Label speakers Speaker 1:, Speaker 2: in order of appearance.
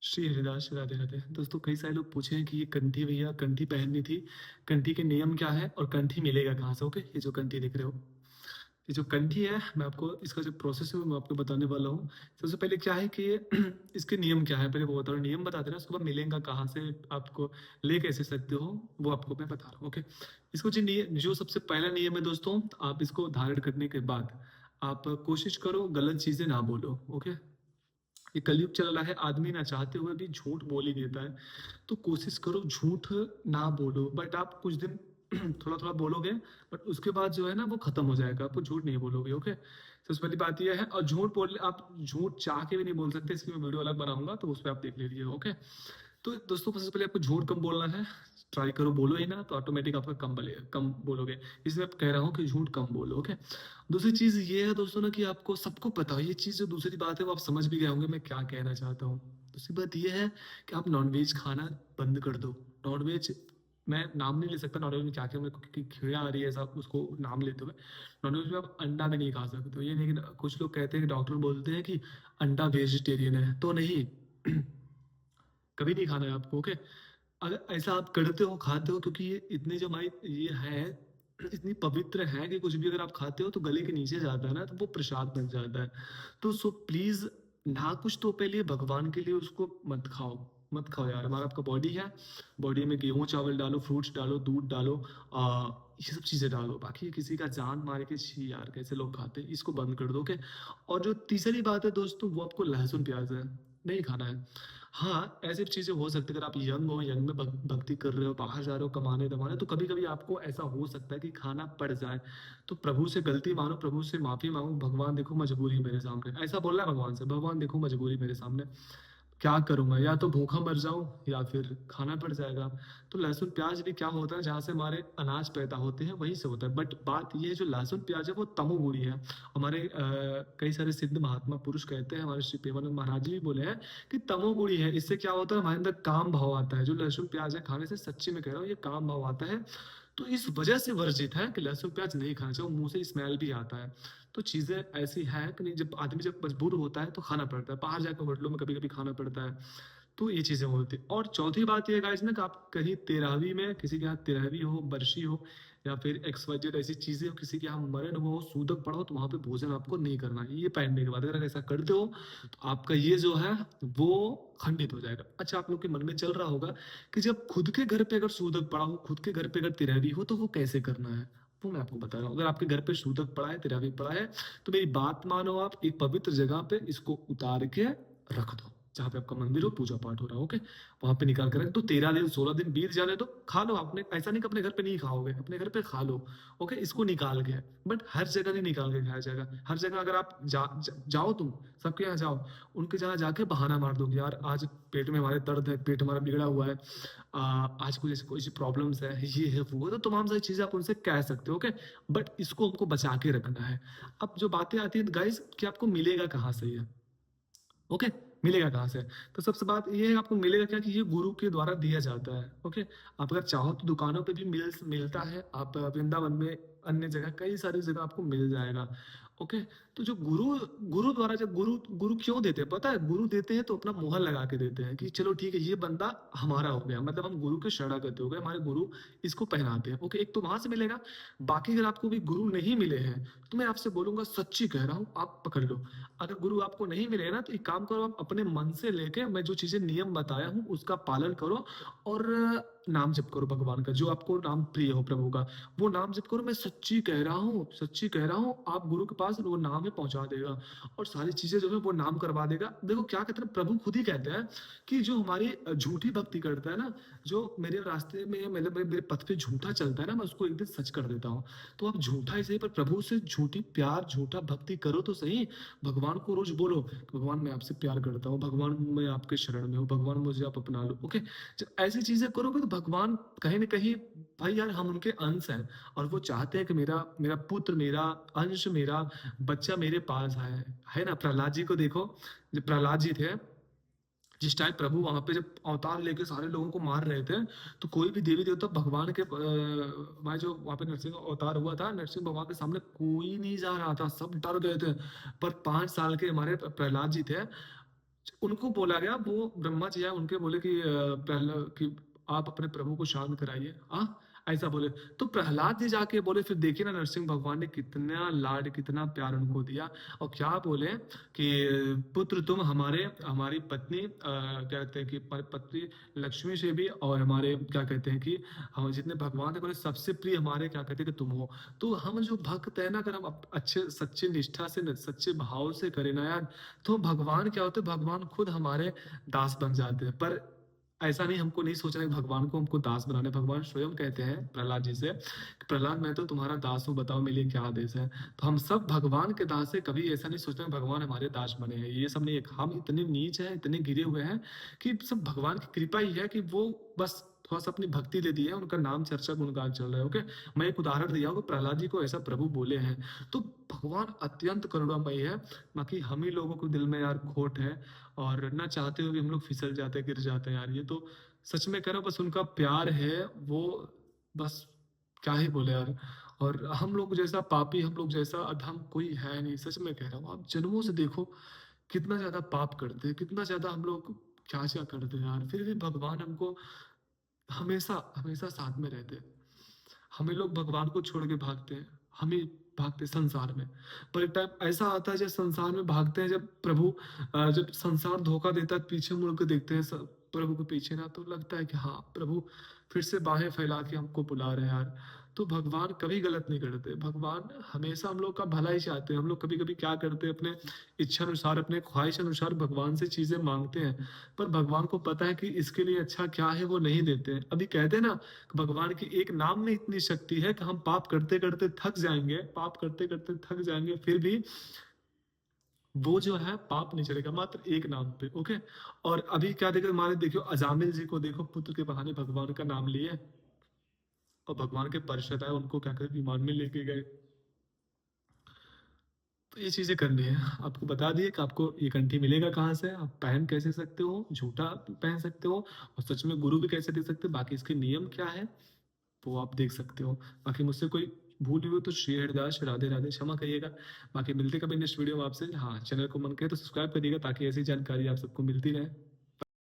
Speaker 1: श्री हरिदास राधे राधे। दोस्तों कई सारे लोग पूछे हैं कि ये कंठी भैया कंठी पहननी थी, कंठी के नियम क्या है और कंठी मिलेगा कहाँ से? ओके, ये जो कंठी दिख रहे हो, ये जो कंठी है, मैं आपको इसका जो प्रोसेस है वो मैं आपको बताने वाला हूँ। सबसे पहले क्या है कि इसके नियम क्या है, पहले वो बता रहा हूँ। नियम बता देना, उसके बाद मिलेगा कहाँ से, आपको ले कैसे सकते हो, वो आपको मैं बता रहा हूँ। ओके, इसको जो सबसे पहला नियम है दोस्तों, आप इसको धारण करने के बाद आप कोशिश करो गलत चीजें ना बोलो। ओके, ये कलयुग चल रहा है, आदमी ना चाहते हुए भी झूठ बोल ही देता है। तो कोशिश करो झूठ ना बोलो, बट आप कुछ दिन थोड़ा थोड़ा बोलोगे, बट उसके बाद जो है ना वो खत्म हो जाएगा, आपको झूठ नहीं बोलोगे। ओके, सबसे पहली बात ये है। और झूठ बोल, आप झूठ चाह के भी नहीं बोल सकते, इसकी मैं वीडियो अलग बनाऊंगा तो उस पर आप देख लीजिए। ओके, तो दोस्तों सबसे पहले आपको झूठ कम बोलना है। ट्राई करो, बोलो ही ना, तो ऑटोमेटिक आपका कम बोलेगा, कम बोलोगे। इसलिए आप कह रहा हूँ कि झूठ कम बोलो। ओके, दूसरी चीज ये है दोस्तों ना कि आपको सबको पता हो ये चीज। जो दूसरी बात है वो आप समझ भी गए होंगे मैं क्या कहना चाहता हूँ। दूसरी बात ये है कि आप नॉनवेज खाना बंद कर दो। नॉनवेज, मैं नाम नहीं ले सकता नॉनवेज में क्या क्या, मेरे को क्योंकि खीड़ा आ रही है ऐसा उसको नाम लेते हुए। नॉनवेज में आप अंडा भी नहीं खा सकते हो, ये नहीं कि कुछ लोग कहते हैं कि डॉक्टर बोलते हैं कि अंडा वेजिटेरियन है, तो नहीं। कभी नहीं खाना है आपको। ओके, अगर ऐसा आप करते हो खाते हो, क्योंकि ये इतनी जो हमारी ये है, इतनी पवित्र है कि कुछ भी अगर आप खाते हो तो गले के नीचे जाता है ना, तो वो प्रसाद बन जाता है। तो सो प्लीज, ना कुछ तो पहले भगवान के लिए उसको मत खाओ। मत खाओ यार, हमारा आपका बॉडी है, बॉडी में गेहूं चावल डालो, फ्रूट्स डालो, दूध डालो, ये सब चीजें डालो। बाकी किसी का जान मार के, छी यार कैसे लोग खाते हैं, इसको बंद कर दो। ओके, और जो तीसरी बात है दोस्तों, वो आपको लहसुन प्याज है, नहीं खाना है। हाँ, ऐसी चीजें हो सकती है, अगर आप यंग हो, यंग में भक्ति कर रहे हो, बाहर जा रहे हो कमाने दमाने, तो कभी कभी आपको ऐसा हो सकता है कि खाना पड़ जाए। तो प्रभु से गलती मानो, प्रभु से माफी मांगो, भगवान देखो मजबूरी मेरे सामने, ऐसा बोलना है भगवान से, भगवान देखो मजबूरी मेरे सामने, क्या करूंगा, या तो भूखा मर जाऊं या फिर खाना पड़ जाएगा। तो लहसुन प्याज भी क्या होता है, जहां से हमारे अनाज पैदा होते हैं वहीं से होता है। बट बात ये है, जो लहसुन प्याज है वो तमोगुणी है। हमारे कई सारे सिद्ध महात्मा पुरुष कहते हैं, हमारे श्री प्रेमानंद महाराज जी भी बोले हैं कि तमोगुणी है। इससे क्या होता है, हमारे अंदर काम भाव आता है। जो लहसुन प्याज है खाने से, सच्ची में कह रहा हूँ, ये काम भाव आता है। तो इस वजह से वर्जित है कि लहसुन प्याज नहीं खाना चाहिए, मुंह से स्मेल भी आता है। तो चीजें ऐसी हैं कि नहीं, जब आदमी जब मजबूर होता है तो खाना पड़ता है, बाहर जाकर होटलों में कभी कभी खाना पड़ता है। तो ये चीजें होती है। और चौथी बात ये गाइस ना, कि आप कहीं 13वीं में, किसी के यहाँ 13वीं हो, बरसी हो, या फिर XYZ ऐसी चीजें हो, किसी के यहाँ मरण हुआ हो, सूतक पड़ा हो, तो वहां पे भोजन आपको नहीं करना है। ये पहनने के बाद अगर ऐसा करते हो तो आपका ये जो है वो खंडित हो जाएगा। अच्छा, आप लोग के मन में चल रहा होगा कि जब खुद के घर पे अगर सूतक पड़ा हो, खुद के घर पे अगर 13वीं हो, तो वो कैसे करना है। वो मैं आपको बता रहा हूँ। अगर आपके घर पे सूतक पड़ा है, 13वीं पड़ा है, तो मेरी बात मानो, आप एक पवित्र जगह पे इसको उतार के रख दो, जहाँ पे आपका मंदिर हो, पूजा पाठ हो रहा हो। ओके, वहां पे निकाल कर रख दो। 13 दिन 16 दिन बीत जाने दो, खा लो आपने। ऐसा नहीं कि अपने घर पे नहीं खाओगे, अपने घर पे खा लो। ओके, इसको निकाल के, बट हर जगह नहीं निकाल के खाया जाएगा। हर जगह अगर आप जाओ, तुम सबके यहाँ जाओ, उनके जहाँ जाके बहाना मार दो कि यार आज पेट में हमारे दर्द है, पेट हमारा बिगड़ा हुआ है, आज कुछ कोई सी प्रॉब्लम्स है, ये है वो है, तो तमाम सारी चीजें आप उनसे कह सकते हो। ओके, बट इसको हमको बचा के रखना है। अब जो बातें आती है गाइस कि आपको मिलेगा कहाँ से ये। ओके, मिलेगा कहाँ से? तो सबसे बात ये है, आपको मिलेगा क्या, कि ये गुरु के द्वारा दिया जाता है। ओके, आप अगर चाहो तो दुकानों पे भी मिलता है, आप वृंदावन में, अन्य जगह, कई सारी जगह आपको मिल जाएगा। ओके, तो जो गुरु गुरु द्वारा, जब गुरु गुरु क्यों देते हैं पता है? गुरु देते हैं तो अपना मुहर लगा के देते हैं कि चलो ठीक है, ये बंदा हमारा हो गया, मतलब हम गुरु के शरणागत हो गए, हमारे गुरु इसको पहनाते हैं। ओके, एक तो वहां से मिलेगा। बाकी अगर आपको भी गुरु नहीं मिले हैं, तो मैं आपसे बोलूंगा, सच्ची कह रहा हूँ, आप पकड़ लो। अगर गुरु आपको नहीं मिले ना, तो एक काम करो, आप अपने मन से लेके मैं जो चीजें नियम बताया हूँ उसका पालन करो, और नाम जप करो भगवान का, जो आपको नाम प्रिय हो प्रभु का, वो नाम जप करो। मैं सच्ची कह रहा हूँ, सच्ची कह रहा हूँ, आप गुरु के पास वो नाम ही पहुंचा देगा, और सारी चीजें जो है वो नाम करवा देगा। देखो क्या कहते हैं, प्रभु खुद ही कहते हैं कि जो हमारी झूठी भक्ति करता है ना, जो मेरे रास्ते में, मतलब मेरे पथ पे झूठा चलता है ना, मैं उसको एक दिन सच कर देता हूँ। तो आप झूठा ही सही, पर प्रभु से झूठी प्यार, झूठा भक्ति करो तो सही। भगवान को रोज बोलो, भगवान मैं आपसे प्यार करता हूँ, भगवान मैं आपके शरण में हूँ, भगवान मुझे आप अपना लो। ओके, जब ऐसी चीजें करोगे तो भगवान कहीं ना कहीं, भाई यार हम उनके अंश हैं, और वो चाहते हैं कि मेरा मेरा पुत्र, मेरा अंश, मेरा बच्चा मेरे पास है ना। प्रहलाद जी को देखो, जब प्रहलाद जी थे, जिस टाइम प्रभु वहां पे जब अवतार लेके सारे लोगों को मार रहे थे, तो कोई भी देवी देवता भगवान के वहाँ जो वहां पे नरसिंह अवतार हुआ था, नरसिंह भगवान के सामने कोई नहीं जा रहा था, सब डर गए थे। पर 5 साल के हमारे प्रहलाद जी थे, उनको बोला गया, वो ब्रह्मा जी आए, उनके बोले कि पहला कि आप अपने प्रभु को शांत कराइए। ऐसा बोले। तो प्रहलाद जी जाके बोले, फिर देखिए ना नरसिंह भगवान ने कितना लाड, कितना प्यार उनको दिया। और क्या बोले कि पुत्र तुम हमारे हमारी पत्नी क्या कहते हैं कि पत्नी लक्ष्मी से भी, और हमारे क्या कहते हैं कि हम जितने भगवान है बोले सबसे प्रिय हमारे क्या कहते हैं कि तुम हो। तो हम जो भक्त है ना, अगर हम अच्छे सच्चे निष्ठा से सच्चे भाव से करें ना यार, तो भगवान क्या होते हैं, भगवान खुद हमारे दास बन जाते हैं। पर ऐसा नहीं, हमको नहीं सोचना कि भगवान को हमको दास बनाना है। भगवान स्वयं कहते हैं प्रहलाद जी से कि प्रहलाद मैं तो तुम्हारा दास हूँ, बताओ मेरे लिए क्या आदेश है। तो हम सब भगवान के दास है, कभी ऐसा नहीं सोचना भगवान हमारे दास बने हैं, ये सब नहीं है। हम इतने नीच हैं, इतने गिरे हुए हैं कि सब भगवान की कृपा ही है कि वो बस थोड़ा सा अपनी भक्ति दे दी है, उनका नाम चर्चा गुणगान चल रहा है। ओके, मैं एक उदाहरण दिया हूँ, प्रहलाद जी को ऐसा प्रभु बोले हैं। तो भगवान अत्यंत करुणामयी है। बाकी हम ही लोगों को दिल में यार खोट है, और ना चाहते हुए भी हम लोग फिसल जाते हैं, गिर जाते हैं यार। ये तो सच में कह रहा हूं, बस उनका प्यार है वो, बस क्या ही बोले यार। और हम लोग जैसा पापी, हम लोग जैसा अधम कोई है नहीं, सच में कह रहा हूँ। आप जन्मों से देखो कितना ज्यादा पाप करते हैं, कितना ज्यादा हम लोग क्या क्या करते हैं यार, फिर भी भगवान हमको हमेशा हमेशा साथ में रहते हैं। हमें लोग भगवान को छोड़ के भागते हैं, हम ही भागते हैं संसार में। पर एक टाइम ऐसा आता है जब संसार में भागते हैं, जब प्रभु जब संसार धोखा देता है, पीछे मुड़ के देखते हैं प्रभु के पीछे ना, तो लगता है कि हाँ प्रभु फिर से बाहें फैला के हमको बुला रहे हैं यार। तो भगवान कभी गलत नहीं करते, भगवान हमेशा हम लोग का भला ही चाहते हैं। हम लोग कभी कभी क्या करते हैं, अपने इच्छा अनुसार, अपने ख्वाहिश अनुसार भगवान से चीजें मांगते हैं, पर भगवान को पता है कि इसके लिए अच्छा क्या है वो नहीं देते हैं। अभी कहते हैं ना, भगवान के एक नाम में इतनी शक्ति है कि हम पाप करते करते थक जाएंगे, पाप करते करते थक जाएंगे, फिर भी वो जो है पाप नहीं चलेगा, मात्र एक नाम पे। ओके। और अभी क्या देखो, हमारे देखो अजामिल जी को देखो, पुत्र के बहाने भगवान का नाम लिए, और भगवान के पार्षद आए, उनको क्या कर विमान में लेके गए। तो ये चीजें करनी है। आपको बता दिए कि आपको ये कंठी मिलेगा कहाँ से, आप पहन कैसे सकते हो, झूठा पहन सकते हो, और सच में गुरु भी कैसे दे सकते हो, बाकी इसके नियम क्या है वो आप देख सकते हो। बाकी मुझसे कोई भूल हुई हो तो श्री हरिदास, राधे राधे, क्षमा करिएगा। बाकी मिलते कभी नेक्स्ट वीडियो में आपसे। हाँ, चैनल को मन करे तो सब्सक्राइब करिएगा, ताकि ऐसी जानकारी आप सबको मिलती रहे।